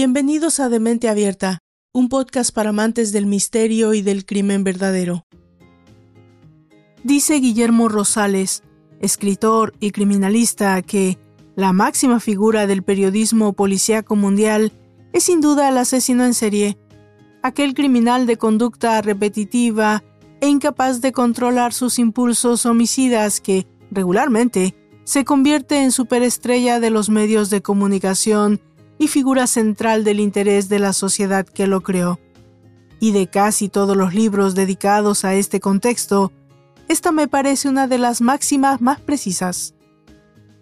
Bienvenidos a Demente Abierta, un podcast para amantes del misterio y del crimen verdadero. Dice Guillermo Rosales, escritor y criminalista, que la máxima figura del periodismo policíaco mundial es sin duda el asesino en serie, aquel criminal de conducta repetitiva e incapaz de controlar sus impulsos homicidas que, regularmente, se convierte en superestrella de los medios de comunicación y figura central del interés de la sociedad que lo creó. Y de casi todos los libros dedicados a este contexto, esta me parece una de las máximas más precisas.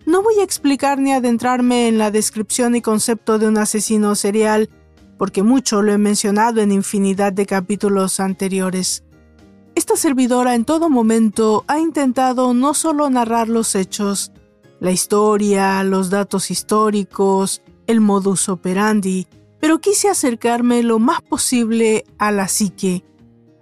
No voy a explicar ni adentrarme en la descripción y concepto de un asesino serial, porque mucho lo he mencionado en infinidad de capítulos anteriores. Esta servidora en todo momento ha intentado no solo narrar los hechos, la historia, los datos históricos, el modus operandi, pero quise acercarme lo más posible a la psique,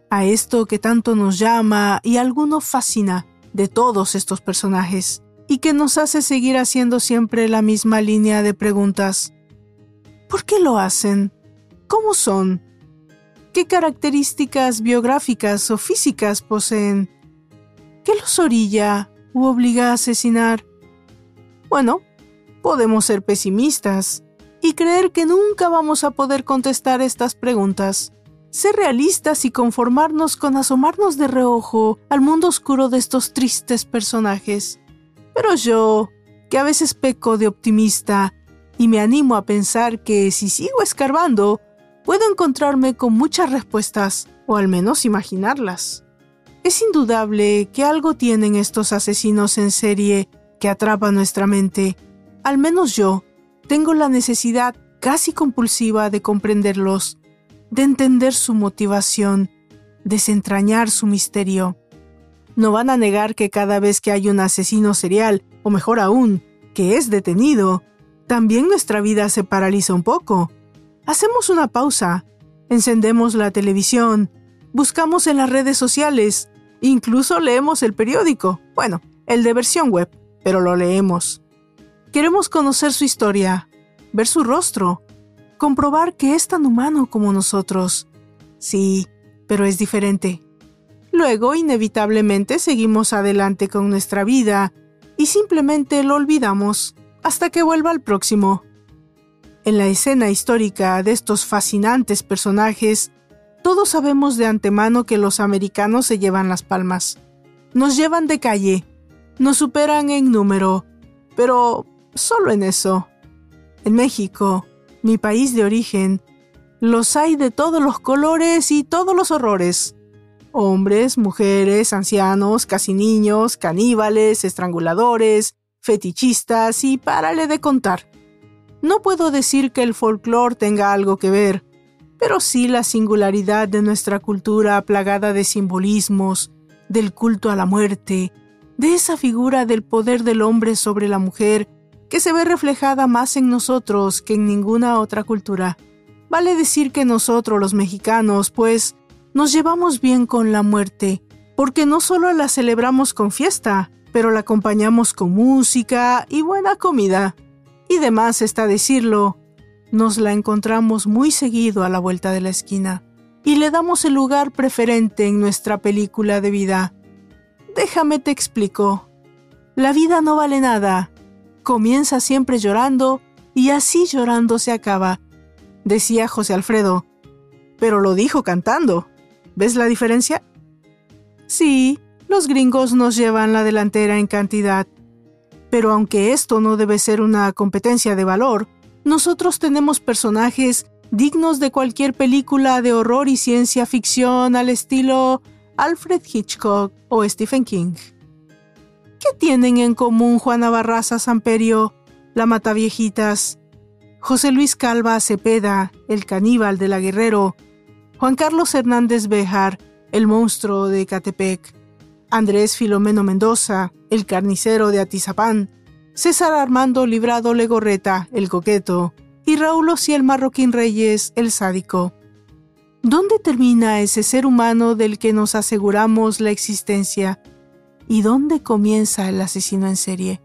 a esto que tanto nos llama y a algunos fascina de todos estos personajes, y que nos hace seguir haciendo siempre la misma línea de preguntas. ¿Por qué lo hacen? ¿Cómo son? ¿Qué características biográficas o físicas poseen? ¿Qué los orilla u obliga a asesinar? Bueno, podemos ser pesimistas y creer que nunca vamos a poder contestar estas preguntas. Ser realistas y conformarnos con asomarnos de reojo al mundo oscuro de estos tristes personajes. Pero yo, que a veces peco de optimista y me animo a pensar que si sigo escarbando, puedo encontrarme con muchas respuestas, o al menos imaginarlas. Es indudable que algo tienen estos asesinos en serie que atrapa nuestra mente. Al menos yo tengo la necesidad casi compulsiva de comprenderlos, de entender su motivación, desentrañar su misterio. No van a negar que cada vez que hay un asesino serial, o mejor aún, que es detenido, también nuestra vida se paraliza un poco. Hacemos una pausa, encendemos la televisión, buscamos en las redes sociales, incluso leemos el periódico, bueno, el de versión web, pero lo leemos. Queremos conocer su historia, ver su rostro, comprobar que es tan humano como nosotros. Sí, pero es diferente. Luego, inevitablemente, seguimos adelante con nuestra vida y simplemente lo olvidamos hasta que vuelva el próximo. En la escena histórica de estos fascinantes personajes, todos sabemos de antemano que los americanos se llevan las palmas. Nos llevan de calle, nos superan en número, pero solo en eso. En México, mi país de origen, los hay de todos los colores y todos los horrores. Hombres, mujeres, ancianos, casi niños, caníbales, estranguladores, fetichistas y párale de contar. No puedo decir que el folclore tenga algo que ver, pero sí la singularidad de nuestra cultura plagada de simbolismos, del culto a la muerte, de esa figura del poder del hombre sobre la mujer que se ve reflejada más en nosotros que en ninguna otra cultura. Vale decir que nosotros los mexicanos, pues, nos llevamos bien con la muerte, porque no solo la celebramos con fiesta, pero la acompañamos con música y buena comida. Y de más está decirlo, nos la encontramos muy seguido a la vuelta de la esquina, y le damos el lugar preferente en nuestra película de vida. Déjame te explico. La vida no vale nada. Comienza siempre llorando y así llorando se acaba, decía José Alfredo. Pero lo dijo cantando. ¿Ves la diferencia? Sí, los gringos nos llevan la delantera en cantidad. Pero aunque esto no debe ser una competencia de valor, nosotros tenemos personajes dignos de cualquier película de horror y ciencia ficción al estilo Alfred Hitchcock o Stephen King. ¿Qué tienen en común Juana Barraza Samperio, la Mataviejitas, José Luis Calva Cepeda, el caníbal de la Guerrero, Juan Carlos Hernández Béjar, el monstruo de Ecatepec, Andrés Filomeno Mendoza, el carnicero de Atizapán, César Armando Librado Legorreta, el coqueto, y Raúl Ociel Marroquín Reyes, el sádico? ¿Dónde termina ese ser humano del que nos aseguramos la existencia? ¿Y dónde comienza el asesino en serie?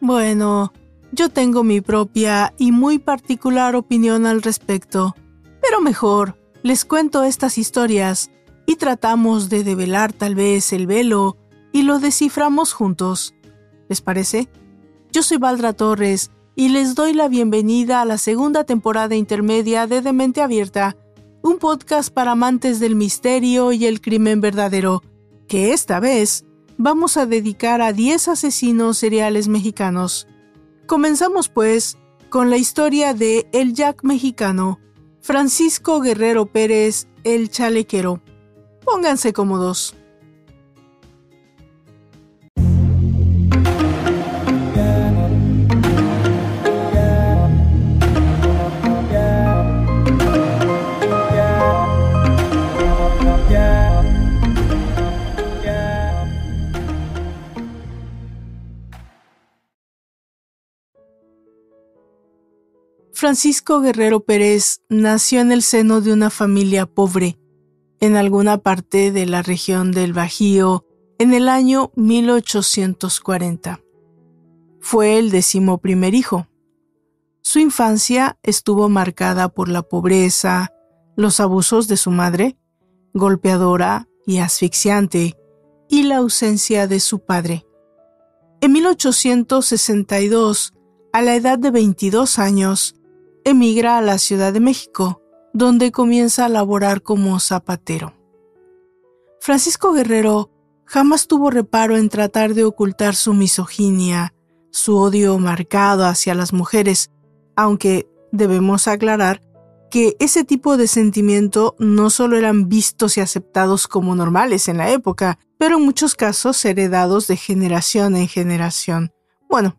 Bueno, Yo tengo mi propia y muy particular opinión al respecto, pero mejor les cuento estas historias y tratamos de develar tal vez el velo y lo desciframos juntos. ¿Les parece? Yo soy Valdra Torres y les doy la bienvenida a la segunda temporada intermedia de Mente Abierta, un podcast para amantes del misterio y el crimen verdadero, que esta vez vamos a dedicar a 10 asesinos seriales mexicanos. Comenzamos pues con la historia de El Jack mexicano, Francisco Guerrero Pérez, el Chalequero. Pónganse cómodos. Francisco Guerrero Pérez nació en el seno de una familia pobre, en alguna parte de la región del Bajío, en el año 1840. Fue el 11º hijo. Su infancia estuvo marcada por la pobreza, los abusos de su madre, golpeadora y asfixiante, y la ausencia de su padre. En 1862, a la edad de 22 años, emigra a la Ciudad de México, donde comienza a laborar como zapatero. Francisco Guerrero jamás tuvo reparo en tratar de ocultar su misoginia, su odio marcado hacia las mujeres, aunque debemos aclarar que ese tipo de sentimiento no solo eran vistos y aceptados como normales en la época, pero en muchos casos heredados de generación en generación. Bueno,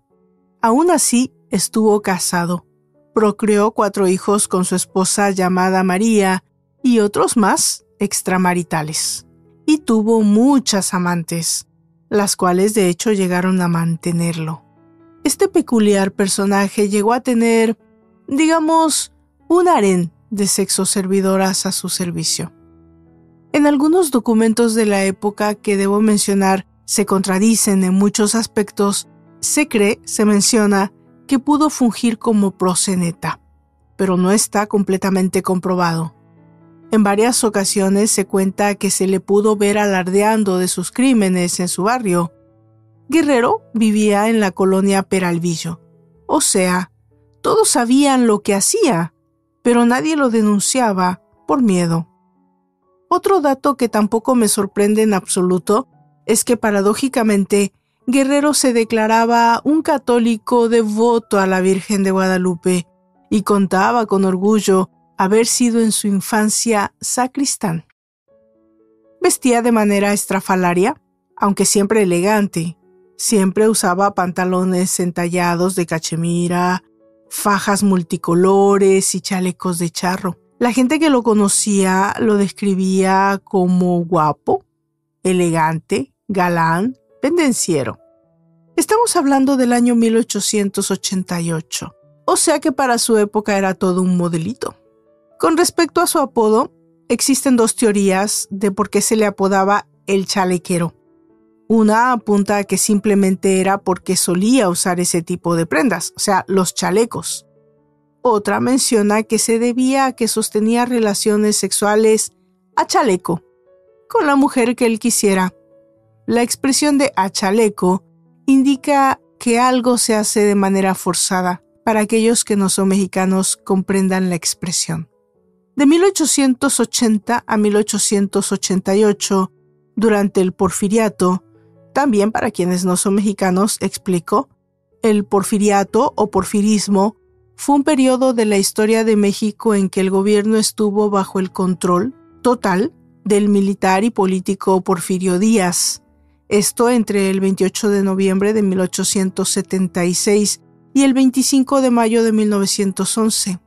aún así estuvo casado. Procreó 4 hijos con su esposa llamada María y otros más extramaritales. Y tuvo muchas amantes, las cuales de hecho llegaron a mantenerlo. Este peculiar personaje llegó a tener, digamos, un harén de sexoservidoras a su servicio. En algunos documentos de la época que debo mencionar se contradicen en muchos aspectos, se menciona que pudo fungir como proxeneta, pero no está completamente comprobado. En varias ocasiones se cuenta que se le pudo ver alardeando de sus crímenes en su barrio. Guerrero vivía en la colonia Peralvillo, o sea, todos sabían lo que hacía, pero nadie lo denunciaba por miedo. Otro dato que tampoco me sorprende en absoluto es que paradójicamente Guerrero se declaraba un católico devoto a la Virgen de Guadalupe y contaba con orgullo haber sido en su infancia sacristán. Vestía de manera estrafalaria, aunque siempre elegante. Siempre usaba pantalones entallados de cachemira, fajas multicolores y chalecos de charro. La gente que lo conocía lo describía como guapo, elegante, galán, pendenciero. Estamos hablando del año 1888, o sea que para su época era todo un modelito. Con respecto a su apodo, existen 2 teorías de por qué se le apodaba el Chalequero. Una apunta a que simplemente era porque solía usar ese tipo de prendas, o sea, los chalecos. Otra menciona que se debía a que sostenía relaciones sexuales a chaleco, con la mujer que él quisiera. La expresión de a chaleco indica que algo se hace de manera forzada, para aquellos que no son mexicanos comprendan la expresión. De 1880 a 1888, durante el Porfiriato, también para quienes no son mexicanos, explico, el Porfiriato o porfirismo fue un periodo de la historia de México en que el gobierno estuvo bajo el control total del militar y político Porfirio Díaz. Esto entre el 28 de noviembre de 1876 y el 25 de mayo de 1911.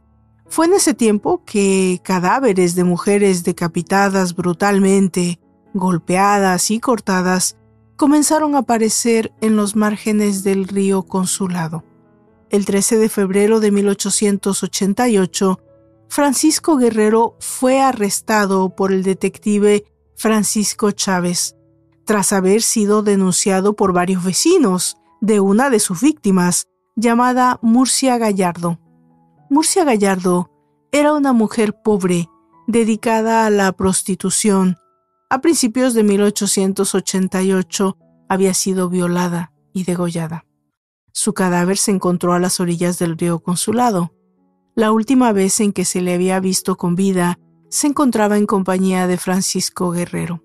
Fue en ese tiempo que cadáveres de mujeres decapitadas brutalmente, golpeadas y cortadas, comenzaron a aparecer en los márgenes del río Consulado. El 13 de febrero de 1888, Francisco Guerrero fue arrestado por el detective Francisco Chávez, tras haber sido denunciado por varios vecinos de una de sus víctimas, llamada Murcia Gallardo. Murcia Gallardo era una mujer pobre, dedicada a la prostitución. A principios de 1888 había sido violada y degollada. Su cadáver se encontró a las orillas del río Consulado. La última vez en que se le había visto con vida se encontraba en compañía de Francisco Guerrero.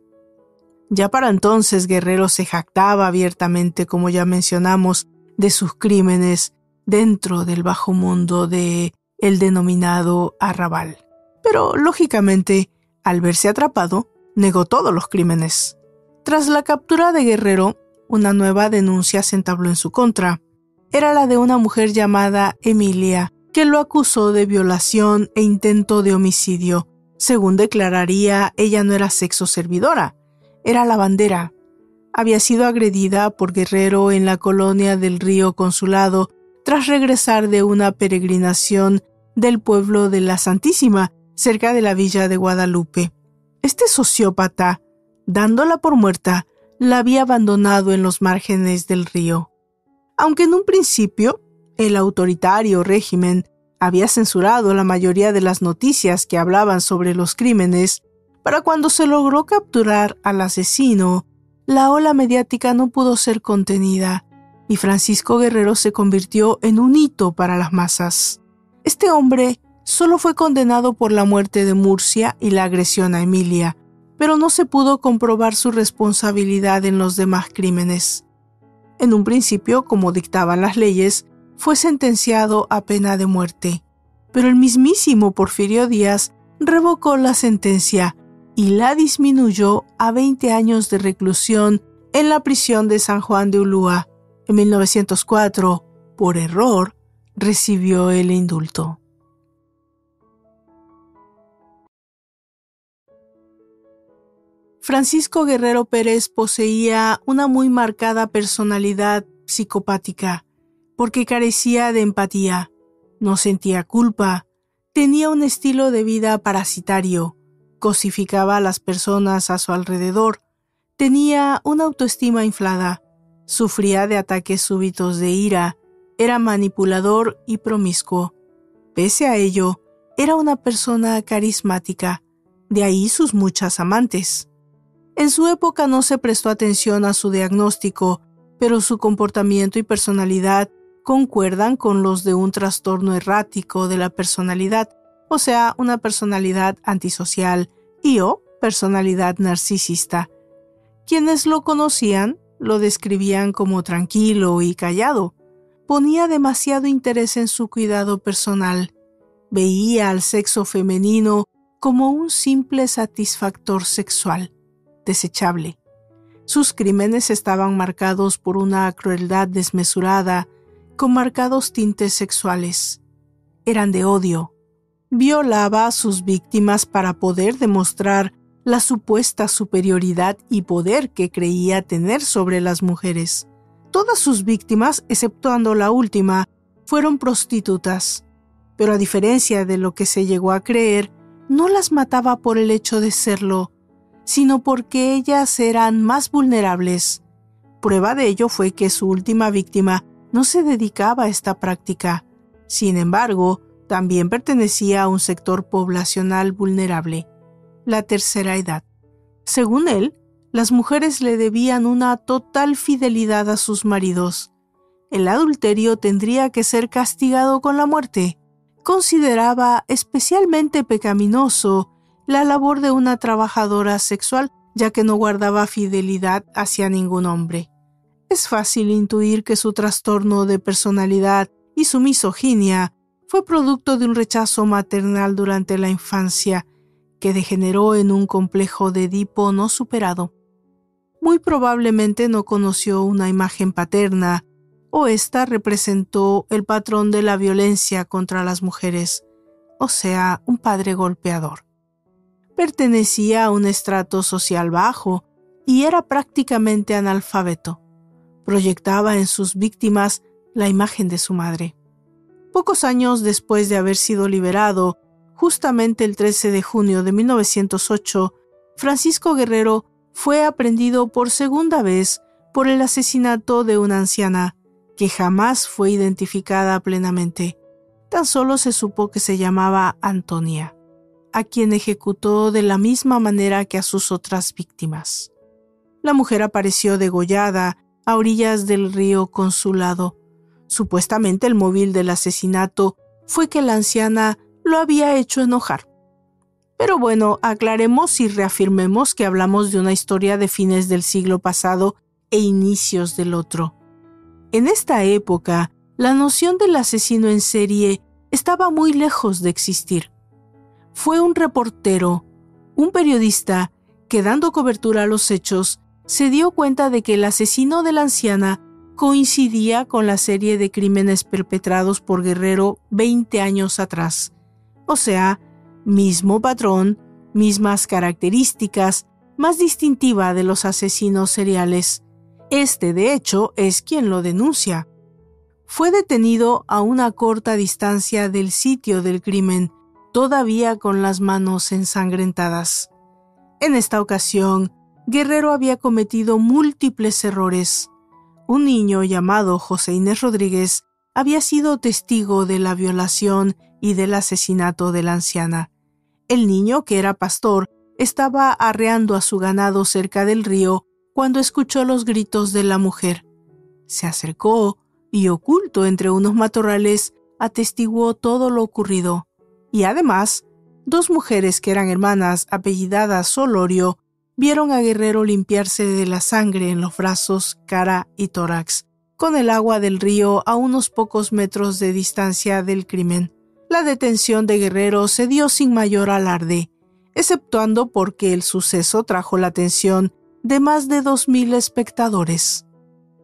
Ya para entonces Guerrero se jactaba abiertamente, como ya mencionamos, de sus crímenes dentro del bajo mundo de el denominado arrabal. Pero, lógicamente, al verse atrapado, negó todos los crímenes. Tras la captura de Guerrero, una nueva denuncia se entabló en su contra. Era la de una mujer llamada Emilia, que lo acusó de violación e intento de homicidio. Según declararía, ella no era sexo servidora, era lavandera. Había sido agredida por Guerrero en la colonia del río Consulado tras regresar de una peregrinación del pueblo de la Santísima, cerca de la villa de Guadalupe. Este sociópata, dándola por muerta, la había abandonado en los márgenes del río. Aunque en un principio el autoritario régimen había censurado la mayoría de las noticias que hablaban sobre los crímenes, para cuando se logró capturar al asesino, la ola mediática no pudo ser contenida y Francisco Guerrero se convirtió en un hito para las masas. Este hombre solo fue condenado por la muerte de Murcia y la agresión a Emilia, pero no se pudo comprobar su responsabilidad en los demás crímenes. En un principio, como dictaban las leyes, fue sentenciado a pena de muerte, pero el mismísimo Porfirio Díaz revocó la sentencia y la disminuyó a 20 años de reclusión en la prisión de San Juan de Ulúa. En 1904, por error, recibió el indulto. Francisco Guerrero Pérez poseía una muy marcada personalidad psicopática, porque carecía de empatía, no sentía culpa, tenía un estilo de vida parasitario, cosificaba a las personas a su alrededor, tenía una autoestima inflada, sufría de ataques súbitos de ira, era manipulador y promiscuo. Pese a ello, era una persona carismática, de ahí sus muchas amantes. En su época no se prestó atención a su diagnóstico, pero su comportamiento y personalidad concuerdan con los de un trastorno errático de la personalidad, o sea, una personalidad antisocial o personalidad narcisista. Quienes lo conocían lo describían como tranquilo y callado. Ponía demasiado interés en su cuidado personal. Veía al sexo femenino como un simple satisfactor sexual, desechable. Sus crímenes estaban marcados por una crueldad desmesurada, con marcados tintes sexuales. Eran de odio. Violaba a sus víctimas para poder demostrar la supuesta superioridad y poder que creía tener sobre las mujeres. Todas sus víctimas, exceptuando la última, fueron prostitutas, pero a diferencia de lo que se llegó a creer, no las mataba por el hecho de serlo, sino porque ellas eran más vulnerables. Prueba de ello fue que su última víctima no se dedicaba a esta práctica. Sin embargo, también pertenecía a un sector poblacional vulnerable, la tercera edad. Según él, las mujeres le debían una total fidelidad a sus maridos. El adulterio tendría que ser castigado con la muerte. Consideraba especialmente pecaminoso la labor de una trabajadora sexual, ya que no guardaba fidelidad hacia ningún hombre. Es fácil intuir que su trastorno de personalidad y su misoginia fue producto de un rechazo maternal durante la infancia, que degeneró en un complejo de Edipo no superado. Muy probablemente no conoció una imagen paterna, o ésta representó el patrón de la violencia contra las mujeres, o sea, un padre golpeador. Pertenecía a un estrato social bajo y era prácticamente analfabeto. Proyectaba en sus víctimas la imagen de su madre. Pocos años después de haber sido liberado, justamente el 13 de junio de 1908, Francisco Guerrero fue aprehendido por segunda vez por el asesinato de una anciana, que jamás fue identificada plenamente. Tan solo se supo que se llamaba Antonia, a quien ejecutó de la misma manera que a sus otras víctimas. La mujer apareció degollada a orillas del río Consulado. Supuestamente el móvil del asesinato fue que la anciana lo había hecho enojar. Pero bueno, aclaremos y reafirmemos que hablamos de una historia de fines del siglo pasado e inicios del otro. En esta época, la noción del asesino en serie estaba muy lejos de existir. Fue un reportero, un periodista, que dando cobertura a los hechos, se dio cuenta de que el asesino de la anciana coincidía con la serie de crímenes perpetrados por Guerrero 20 años atrás. O sea, mismo patrón, mismas características, más distintiva de los asesinos seriales. Este, de hecho, es quien lo denuncia. Fue detenido a una corta distancia del sitio del crimen, todavía con las manos ensangrentadas. En esta ocasión, Guerrero había cometido múltiples errores. Un niño llamado José Inés Rodríguez había sido testigo de la violación y del asesinato de la anciana. El niño, que era pastor, estaba arreando a su ganado cerca del río cuando escuchó los gritos de la mujer. Se acercó y, oculto entre unos matorrales, atestiguó todo lo ocurrido. Y además, dos mujeres que eran hermanas apellidadas Solorio vieron a Guerrero limpiarse de la sangre en los brazos, cara y tórax, con el agua del río a unos pocos metros de distancia del crimen. La detención de Guerrero se dio sin mayor alarde, exceptuando porque el suceso trajo la atención de más de 2,000 espectadores.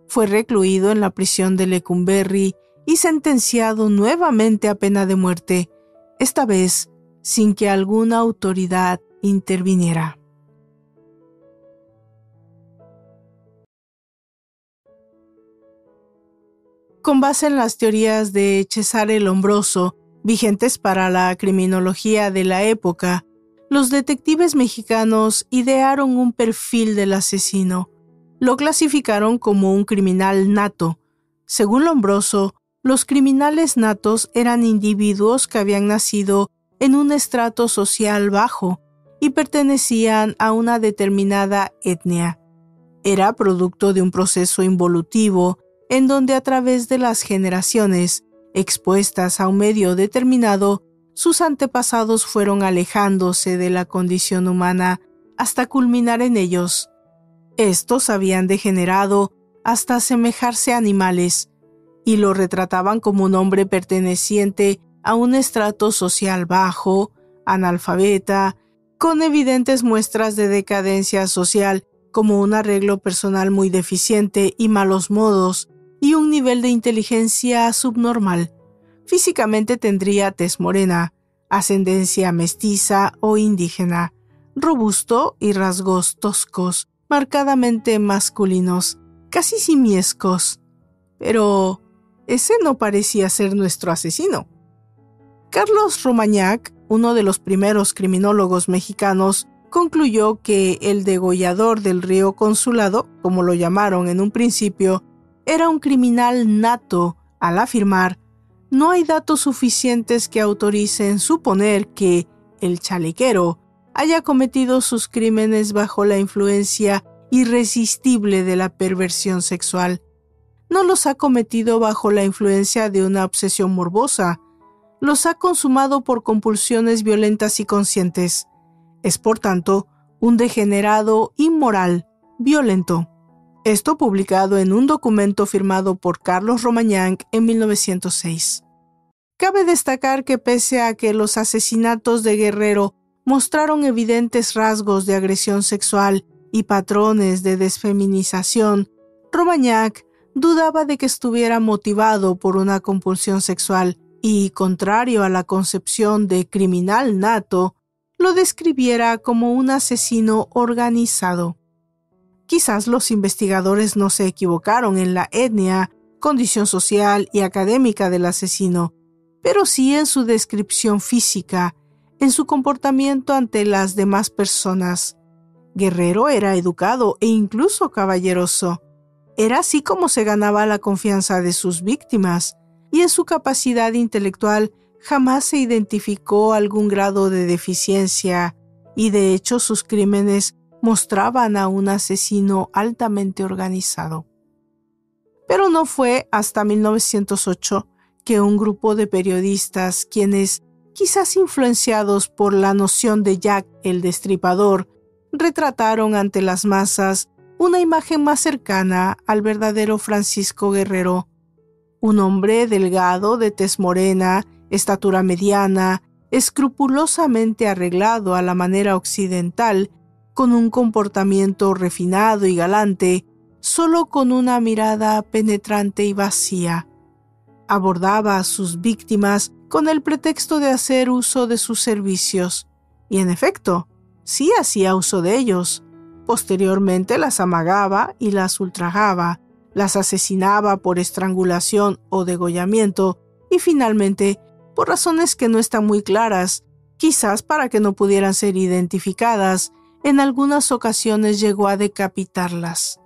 Fue recluido en la prisión de Lecumberri y sentenciado nuevamente a pena de muerte, esta vez sin que alguna autoridad interviniera. Con base en las teorías de Cesare Lombroso, vigentes para la criminología de la época, los detectives mexicanos idearon un perfil del asesino. Lo clasificaron como un criminal nato. Según Lombroso, los criminales natos eran individuos que habían nacido en un estrato social bajo y pertenecían a una determinada etnia. Era producto de un proceso involutivo en donde a través de las generaciones, expuestas a un medio determinado, sus antepasados fueron alejándose de la condición humana hasta culminar en ellos. Estos habían degenerado hasta asemejarse a animales y lo retrataban como un hombre perteneciente a un estrato social bajo, analfabeta, con evidentes muestras de decadencia social como un arreglo personal muy deficiente y malos modos, y un nivel de inteligencia subnormal. Físicamente tendría tez morena, ascendencia mestiza o indígena, robusto y rasgos toscos, marcadamente masculinos, casi simiescos. Pero ese no parecía ser nuestro asesino. Carlos Romagnac, uno de los primeros criminólogos mexicanos, concluyó que el degollador del río Consulado, como lo llamaron en un principio, era un criminal nato al afirmar: no hay datos suficientes que autoricen suponer que el chalequero haya cometido sus crímenes bajo la influencia irresistible de la perversión sexual. No los ha cometido bajo la influencia de una obsesión morbosa. Los ha consumado por compulsiones violentas y conscientes. Es, por tanto, un degenerado inmoral, violento. Esto publicado en un documento firmado por Carlos Romagnac en 1906. Cabe destacar que pese a que los asesinatos de Guerrero mostraron evidentes rasgos de agresión sexual y patrones de desfeminización, Romagnac dudaba de que estuviera motivado por una compulsión sexual y, contrario a la concepción de criminal nato, lo describiera como un asesino organizado. Quizás los investigadores no se equivocaron en la etnia, condición social y académica del asesino, pero sí en su descripción física, en su comportamiento ante las demás personas. Guerrero era educado e incluso caballeroso. Era así como se ganaba la confianza de sus víctimas, y en su capacidad intelectual jamás se identificó algún grado de deficiencia, y de hecho sus crímenes mostraban a un asesino altamente organizado. Pero no fue hasta 1908 que un grupo de periodistas, quienes, quizás influenciados por la noción de Jack el Destripador, retrataron ante las masas una imagen más cercana al verdadero Francisco Guerrero, un hombre delgado, de tez morena, estatura mediana, escrupulosamente arreglado a la manera occidental, con un comportamiento refinado y galante, solo con una mirada penetrante y vacía. Abordaba a sus víctimas con el pretexto de hacer uso de sus servicios, y en efecto, sí hacía uso de ellos. Posteriormente las amagaba y las ultrajaba, las asesinaba por estrangulación o degollamiento, y finalmente, por razones que no están muy claras, quizás para que no pudieran ser identificadas, en algunas ocasiones llegó a decapitarlas.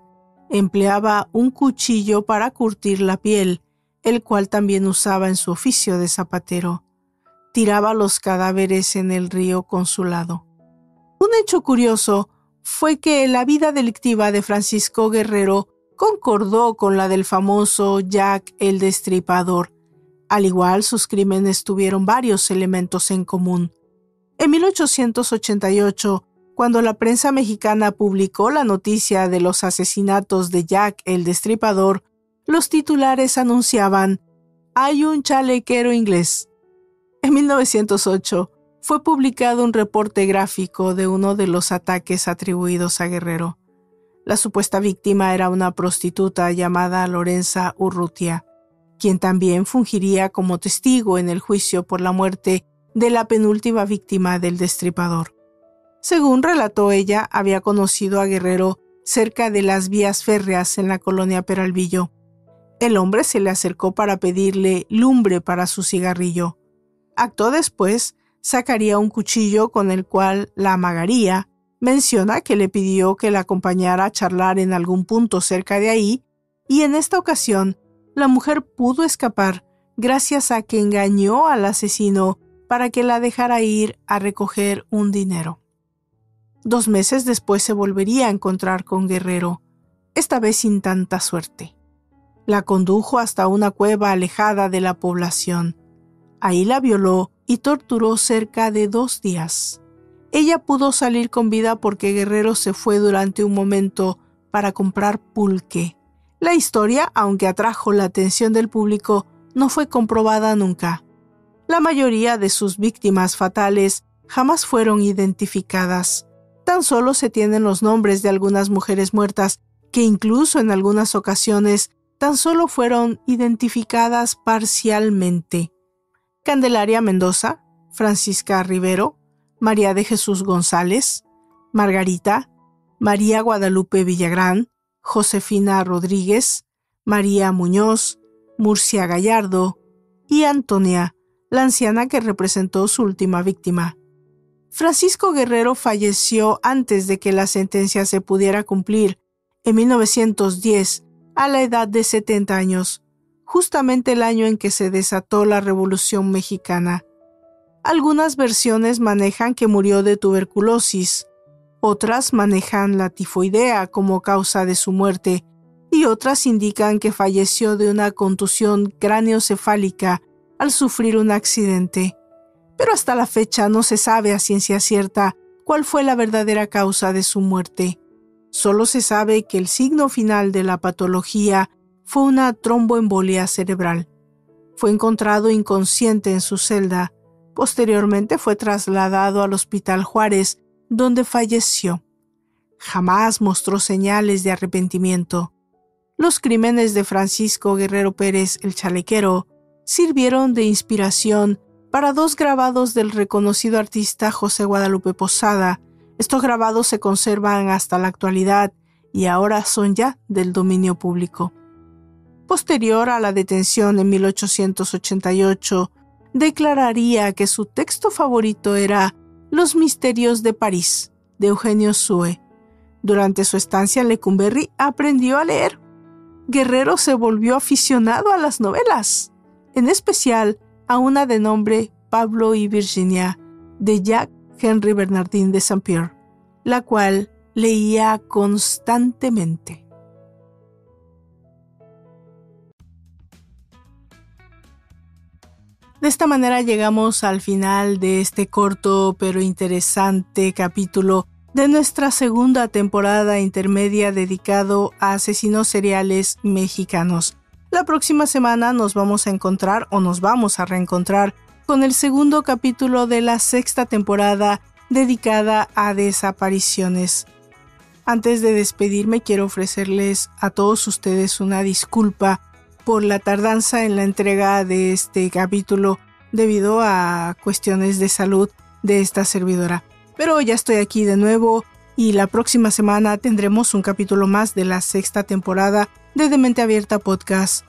Empleaba un cuchillo para curtir la piel, el cual también usaba en su oficio de zapatero. Tiraba los cadáveres en el río Consulado. Un hecho curioso fue que la vida delictiva de Francisco Guerrero concordó con la del famoso Jack el Destripador. Al igual, sus crímenes tuvieron varios elementos en común. En 1888, cuando la prensa mexicana publicó la noticia de los asesinatos de Jack el Destripador, los titulares anunciaban: «Hay un chalequero inglés». En 1908 fue publicado un reporte gráfico de uno de los ataques atribuidos a Guerrero. La supuesta víctima era una prostituta llamada Lorenza Urrutia, quien también fungiría como testigo en el juicio por la muerte de la penúltima víctima del Destripador. Según relató ella, había conocido a Guerrero cerca de las vías férreas en la colonia Peralvillo. El hombre se le acercó para pedirle lumbre para su cigarrillo. Acto después, sacaría un cuchillo con el cual la amagaría. Menciona que le pidió que la acompañara a charlar en algún punto cerca de ahí, y en esta ocasión, la mujer pudo escapar gracias a que engañó al asesino para que la dejara ir a recoger un dinero. 2 meses después se volvería a encontrar con Guerrero, esta vez sin tanta suerte. La condujo hasta una cueva alejada de la población. Ahí la violó y torturó cerca de 2 días. Ella pudo salir con vida porque Guerrero se fue durante un momento para comprar pulque. La historia, aunque atrajo la atención del público, no fue comprobada nunca. La mayoría de sus víctimas fatales jamás fueron identificadas. Tan solo se tienen los nombres de algunas mujeres muertas que incluso en algunas ocasiones tan solo fueron identificadas parcialmente. Candelaria Mendoza, Francisca Rivero, María de Jesús González, Margarita, María Guadalupe Villagrán, Josefina Rodríguez, María Muñoz, Murcia Gallardo y Antonia, la anciana que representó su última víctima. Francisco Guerrero falleció antes de que la sentencia se pudiera cumplir, en 1910, a la edad de 70 años, justamente el año en que se desató la Revolución Mexicana. Algunas versiones manejan que murió de tuberculosis, otras manejan la tifoidea como causa de su muerte, y otras indican que falleció de una contusión craneoencefálica al sufrir un accidente. Pero hasta la fecha no se sabe a ciencia cierta cuál fue la verdadera causa de su muerte. Solo se sabe que el signo final de la patología fue una tromboembolia cerebral. Fue encontrado inconsciente en su celda. Posteriormente fue trasladado al Hospital Juárez, donde falleció. Jamás mostró señales de arrepentimiento. Los crímenes de Francisco Guerrero Pérez, el Chalequero, sirvieron de inspiración para 2 grabados del reconocido artista José Guadalupe Posada. Estos grabados se conservan hasta la actualidad y ahora son ya del dominio público. Posterior a la detención en 1888, declararía que su texto favorito era Los misterios de París, de Eugenio Sue. Durante su estancia en Lecumberri aprendió a leer. Guerrero se volvió aficionado a las novelas, en especial a una de nombre Pablo y Virginia, de Jacques Henry Bernardin de Saint-Pierre, la cual leía constantemente. De esta manera llegamos al final de este corto pero interesante capítulo de nuestra segunda temporada intermedia dedicado a asesinos seriales mexicanos. La próxima semana nos vamos a reencontrar con el segundo capítulo de la sexta temporada dedicada a desapariciones. Antes de despedirme, quiero ofrecerles a todos ustedes una disculpa por la tardanza en la entrega de este capítulo debido a cuestiones de salud de esta servidora. Pero ya estoy aquí de nuevo y la próxima semana tendremos un capítulo más de la sexta temporada de Mente Abierta Podcast.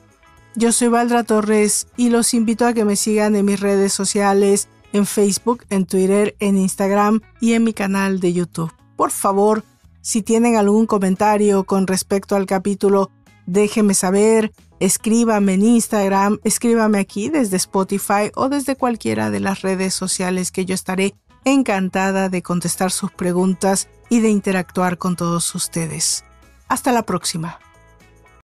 Yo soy Valdra Torres y los invito a que me sigan en mis redes sociales, en Facebook, en Twitter, en Instagram y en mi canal de YouTube. Por favor, si tienen algún comentario con respecto al capítulo, déjenme saber, escríbame en Instagram, escríbame aquí desde Spotify o desde cualquiera de las redes sociales que yo estaré encantada de contestar sus preguntas y de interactuar con todos ustedes. Hasta la próxima.